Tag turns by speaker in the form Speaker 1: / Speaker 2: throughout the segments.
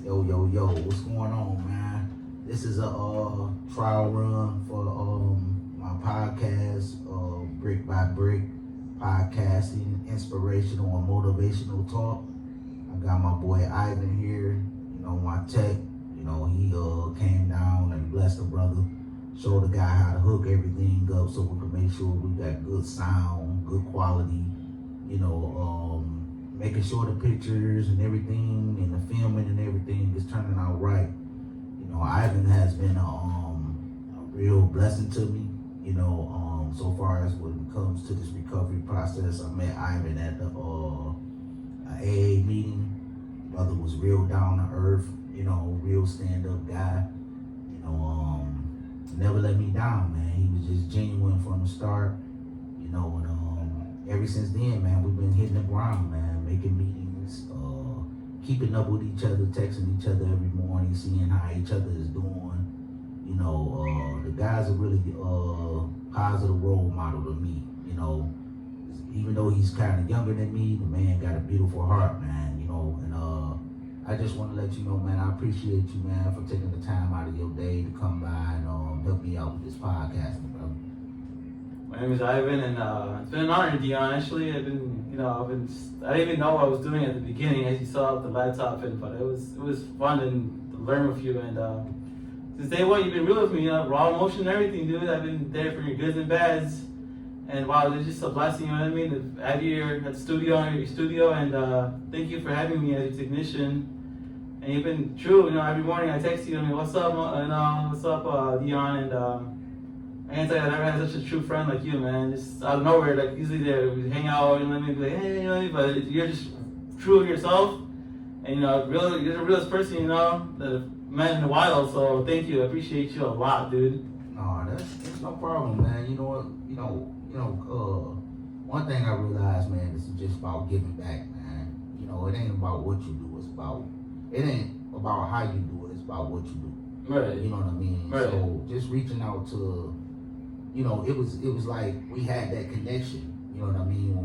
Speaker 1: Yo, what's going on, man? This is a trial run for my podcast, Brick by Brick, podcasting, inspirational and motivational talk. I got my boy Ivan here, my tech. He came down and blessed the brother, showed the guy how to hook everything up so we can make sure we got good sound, good quality, making sure the pictures and everything and the filming and everything is turning out right. Ivan has been a real blessing to me, so far as when it comes to this recovery process. I met Ivan at the AA meeting. Brother was real down to earth, real stand-up guy, never let me down, man. He was just genuine from the start, and ever since then, man, we've been hitting the ground, man, making meetings, keeping up with each other, texting each other every morning, seeing how each other is doing. The guy's a really positive role model to me, even though he's kind of younger than me, the man got a beautiful heart, man, and I just want to let you know, man, I appreciate you, man, for taking the time out of your day to come by and help me out with this podcasting, bro.
Speaker 2: My name is Ivan, and it's been an honor, Dion. Actually, I didn't even know what I was doing at the beginning, as you saw with the laptop, but it was fun to learn with you. And since day one, you've been real with me, raw emotion and everything, dude. I've been there for your goods and bads, and wow, it's just a blessing, you know what I mean, to have you here at the studio, and thank you for having me as your technician. And you've been true, every morning I text you, what's up, Dion, and I can't tell you, I never had such a true friend like you, man. Just out of nowhere, like usually we hang out, be like, hey, but you're just true to yourself, and you're the realest person, that I've met in a while. So thank you, I appreciate you a lot, dude.
Speaker 1: No, that's no problem, man. You know what? One thing I realized, man, is just about giving back, man. It ain't about what you do. It ain't about how you do it. It's about what you do.
Speaker 2: Right.
Speaker 1: You know what I mean?
Speaker 2: Right.
Speaker 1: So just reaching out to, it was like we had that connection. You know what I mean?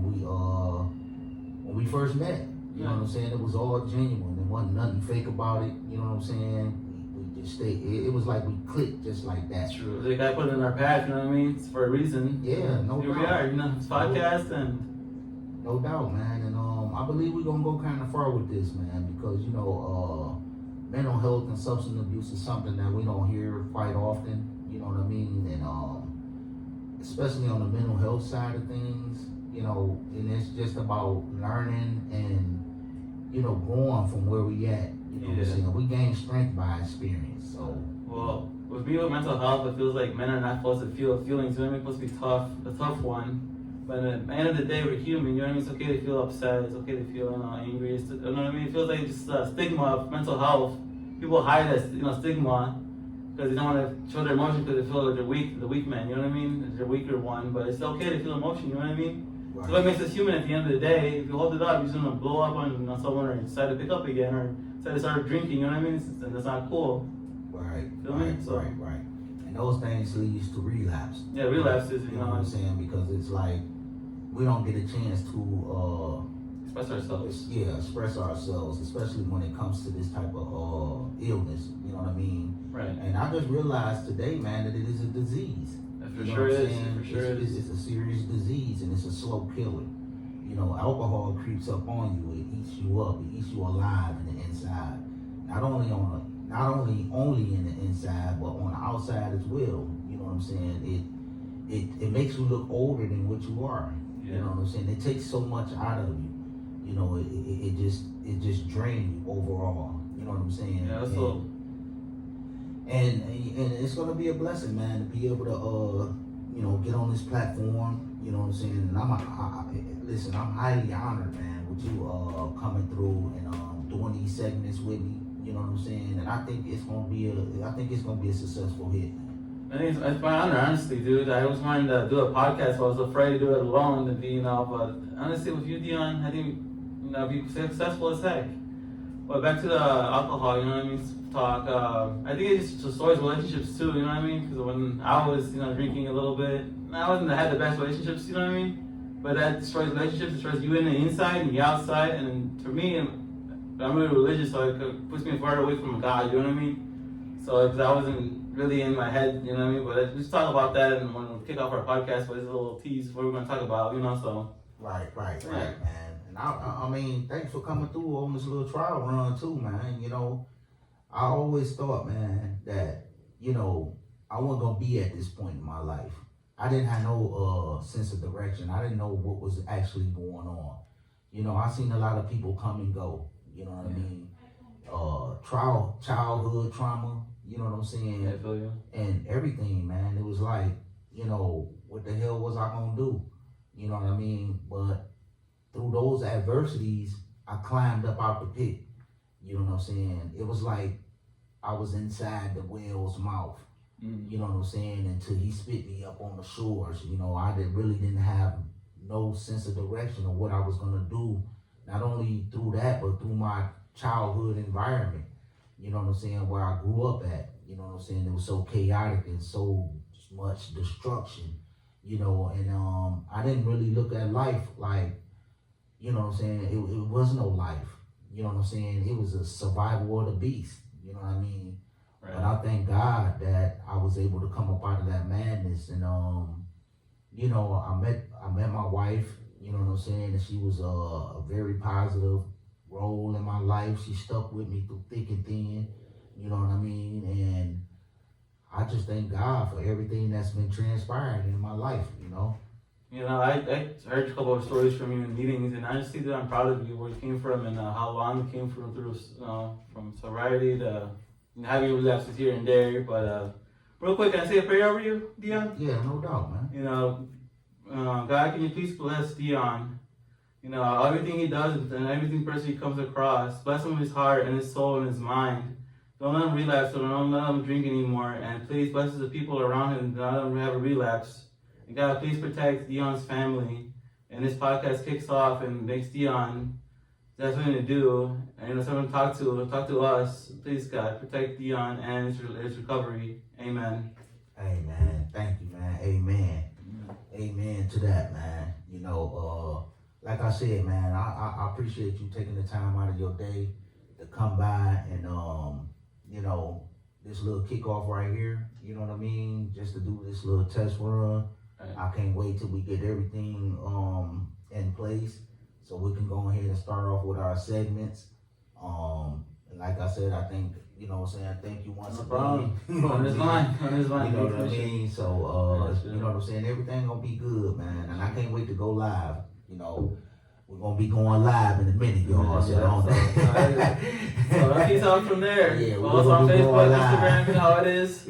Speaker 1: When we first met. You know what I'm saying? It was all genuine. There wasn't nothing fake about it. You know what I'm saying? We just stayed. It was like we clicked just like that.
Speaker 2: True. They got put in our path. You know what I mean? It's for a reason.
Speaker 1: Yeah, no doubt.
Speaker 2: Here we are. It's podcast and.
Speaker 1: No doubt, man. And I believe we're gonna go kind of far with this, man, because mental health and substance abuse is something that we don't hear quite often. You know what I mean? And especially on the mental health side of things, and it's just about learning and growing from where we at. You know what I'm saying? We gain strength by experience. So.
Speaker 2: Well, with me with mental health, it feels like men are not supposed to feel feelings. Women are supposed to be tough, the tough one. But at the end of the day, we're human. You know what I mean? It's okay to feel upset. It's okay to feel angry. You know what I mean? It feels like just a stigma of mental health. People hide that stigma because they don't want to show their emotion because they feel like they're weak, the weak man. You know what I mean? They're weaker one. But it's okay to feel emotion. You know what I mean? Right. So what makes us human at the end of the day? If you hold it up, you're just gonna blow up on someone or decide to pick up again or decide to start drinking. You know what I mean? And that's not cool.
Speaker 1: Right.
Speaker 2: Feel me?
Speaker 1: Right. And those things leads to relapse.
Speaker 2: Yeah, relapses.
Speaker 1: You know what I'm saying? Because it's like we don't get a chance to
Speaker 2: express ourselves.
Speaker 1: Express ourselves, especially when it comes to this type of illness. You know what I mean?
Speaker 2: Right.
Speaker 1: And I just realized today, man, that it is a disease.
Speaker 2: For sure it is.
Speaker 1: It's a serious disease, and it's a slow killer. Alcohol creeps up on you. It eats you up. It eats you alive in the inside. Not only in the inside, but on the outside as well. You know what I'm saying? It makes you look older than what you are.
Speaker 2: Yeah.
Speaker 1: You know what I'm saying? It takes so much out of you. It just drains you overall. You know what I'm saying?
Speaker 2: Yeah,
Speaker 1: and it's gonna be a blessing, man, to be able to get on this platform. You know what I'm saying? And listen, I'm highly honored, man, with you coming through and doing these segments with me. You know what I'm saying? And I think it's gonna be a successful hit.
Speaker 2: I think it's my honor, honestly, dude. I always wanted to do a podcast, but I was afraid to do it alone. But honestly, with you, Dion, I think be successful as heck. But back to the alcohol, talk. I think it's just always relationships too. You know what I mean? Because when I was, drinking a little bit, I had the best relationships. You know what I mean? But that destroys relationships. It destroys you in the inside and the outside. And for me, But I'm really religious, so it puts me far away from God. You know what I mean? So because I wasn't really in my head, you know what I mean. But let's talk about that, and when we kick off our podcast, but it's a little tease what we're gonna talk about, you know. So
Speaker 1: Right, man. And I mean, thanks for coming through on this little trial run too, man. You know, I always thought, man, that, you know, I wasn't gonna be at this point in my life. I didn't have no sense of direction. I didn't know what was actually going on. You know, I seen a lot of people come and go. You know what I mean? Childhood trauma. You know what I'm saying?
Speaker 2: yeah, I feel you.
Speaker 1: And everything, man. It was like, you know, what the hell was I gonna do? You know what I mean? But through those adversities, I climbed up out the pit. You know what I'm saying? It was like I was inside the whale's mouth. You know what I'm saying? Until he spit me up on the shores. You know, I really didn't have no sense of direction of what I was gonna do. Not only through that, but through my childhood environment. You know what I'm saying? Where I grew up at. You know what I'm saying? It was so chaotic and so much destruction. You know, and I didn't really look at life like, you know what I'm saying? It was no life. You know what I'm saying? It was a survival of the beast. You know what I mean?
Speaker 2: Right.
Speaker 1: But I thank God that I was able to come up out of that madness, and you know, I met my wife. You know what I'm saying? And she was a very positive role in my life. She stuck with me through thick and thin. You know what I mean? And I just thank God for everything that's been transpiring in my life. You know.
Speaker 2: You know, I heard a couple of stories from you in meetings, and honestly, dude, I'm proud of you, where you came from and how long you came from through, from sobriety to having relapses here and there. But real quick, can I say a prayer over you, Dion?
Speaker 1: Yeah, no doubt, man.
Speaker 2: You know, God, can you please bless Dion? You know, everything he does and everything person he comes across, bless him with his heart and his soul and his mind. Don't let him relapse, or don't let him drink anymore. And please bless the people around him, don't let him have a relapse. And God, please protect Dion's family. And this podcast kicks off and makes Dion, that's something to do. And you know, someone to talk to us. Please, God, protect Dion and his recovery. Amen.
Speaker 1: Amen. Thank you, man. Amen. Amen to that, man. You know, like I said, man, I appreciate you taking the time out of your day to come by and, you know, this little kickoff right here, you know what I mean? Just to do this little test run.
Speaker 2: Right.
Speaker 1: I can't wait till we get everything in place so we can go ahead and start off with our segments. And like I said, I think, you know what I'm saying, thank you once again. You know
Speaker 2: On his line.
Speaker 1: You know what I mean? So, you know what I'm saying? Everything gonna be good, man. And I can't wait to go live. You know, we're gonna be going live in a minute, y'all. So
Speaker 2: peace out from there.
Speaker 1: Yeah,
Speaker 2: Follow us on Facebook, Instagram, you know how it is.